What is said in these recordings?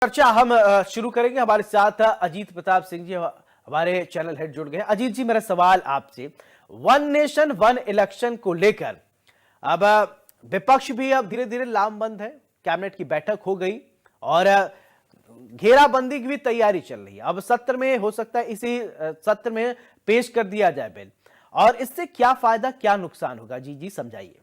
चर्चा हम शुरू करेंगे। हमारे साथ अजीत प्रताप सिंह जी हमारे चैनल हेड जुड़ गए। अजीत जी, मेरा सवाल आपसे वन नेशन वन इलेक्शन को लेकर अब विपक्ष भी अब धीरे धीरे लामबंद है। कैबिनेट की बैठक हो गई और घेराबंदी की भी तैयारी चल रही है। अब सत्र में हो सकता है इसी सत्र में पेश कर दिया जाए बिल, और इससे क्या फायदा क्या नुकसान होगा? जी समझाइए।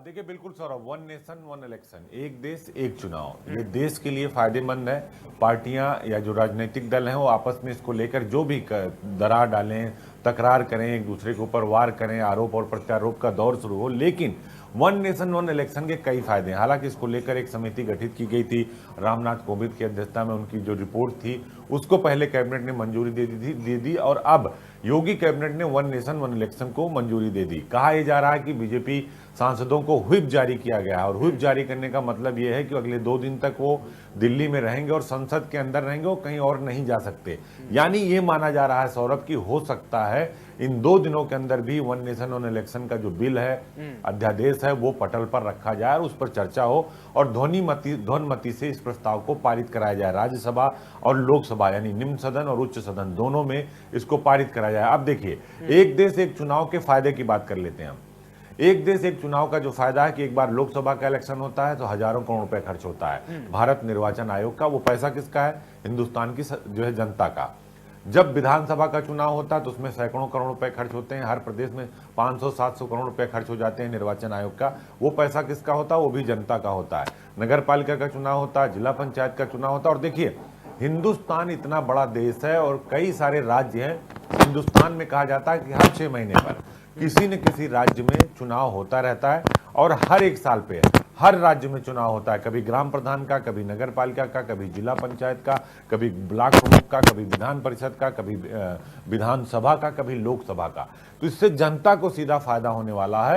देखिए, बिल्कुल Saurabh, one nation one election, एक देश एक चुनाव, ये देश के लिए फायदेमंद है। पार्टियां या जो राजनीतिक दल हैं वो आपस में इसको लेकर जो भी दरार डालें, तकरार करें, एक दूसरे के ऊपर वार करें, आरोप और प्रत्यारोप का दौर शुरू हो, लेकिन वन नेशन वन इलेक्शन के कई फायदे हैं। हालांकि इसको लेकर एक समिति गठित की गई थी, रामनाथ कोविंद की अध्यक्षता में उनकी जो रिपोर्ट थी उसको पहले कैबिनेट ने मंजूरी दे दी और अब योगी कैबिनेट ने वन नेशन वन इलेक्शन को मंजूरी दे दी। कहा यह जा रहा है कि बीजेपी सांसदों को व्हिप जारी किया गया है और व्हिप जारी करने का मतलब यह है कि अगले 2 दिन तक वो दिल्ली में रहेंगे और संसद के अंदर रहेंगे, वो कहीं और नहीं जा सकते। यानी ये माना जा रहा है सौरभ कि हो सकता है इन 2 दिनों के अंदर भी वन नेशन वन इलेक्शन का जो बिल है, अध्यादेश है, वो पटल पर रखा जाए और उस पर चर्चा हो और ध्वनिमति से इस प्रस्ताव को पारित कराया जाए। राज्यसभा और लोकसभा यानी निम्न सदन और उच्च सदन दोनों में इसको पारित कराया जाए। अब देखिए, एक देश एक चुनाव के फायदे की बात कर लेते हैं हम। एक देश एक चुनाव का जो फायदा है कि एक बार लोकसभा का इलेक्शन होता है तो हजारों करोड़ रुपए खर्च होता है भारत निर्वाचन आयोग का। वो पैसा किसका है? हिंदुस्तान की जो है जनता का। जब विधानसभा का चुनाव होता है तो उसमें सैकड़ों करोड़ रुपए खर्च होते हैं। हर प्रदेश में 500-700 करोड़ रुपए खर्च हो जाते हैं निर्वाचन आयोग का। वो पैसा किसका होता है? वो भी जनता का होता है। नगर पालिका का चुनाव होता है, जिला पंचायत का चुनाव होता है। और देखिए, हिंदुस्तान इतना बड़ा देश है और कई सारे राज्य हैं। हिंदुस्तान में कहा जाता है कि हर 6 महीने पर किसी न किसी राज्य में चुनाव होता रहता है और हर एक साल पे हर राज्य में चुनाव होता है। कभी ग्राम प्रधान का, कभी नगर पालिका का, कभी जिला पंचायत का, कभी ब्लॉक प्रमुख का, कभी विधान परिषद का, कभी विधानसभा का, कभी लोकसभा का। तो इससे जनता को सीधा फायदा होने वाला है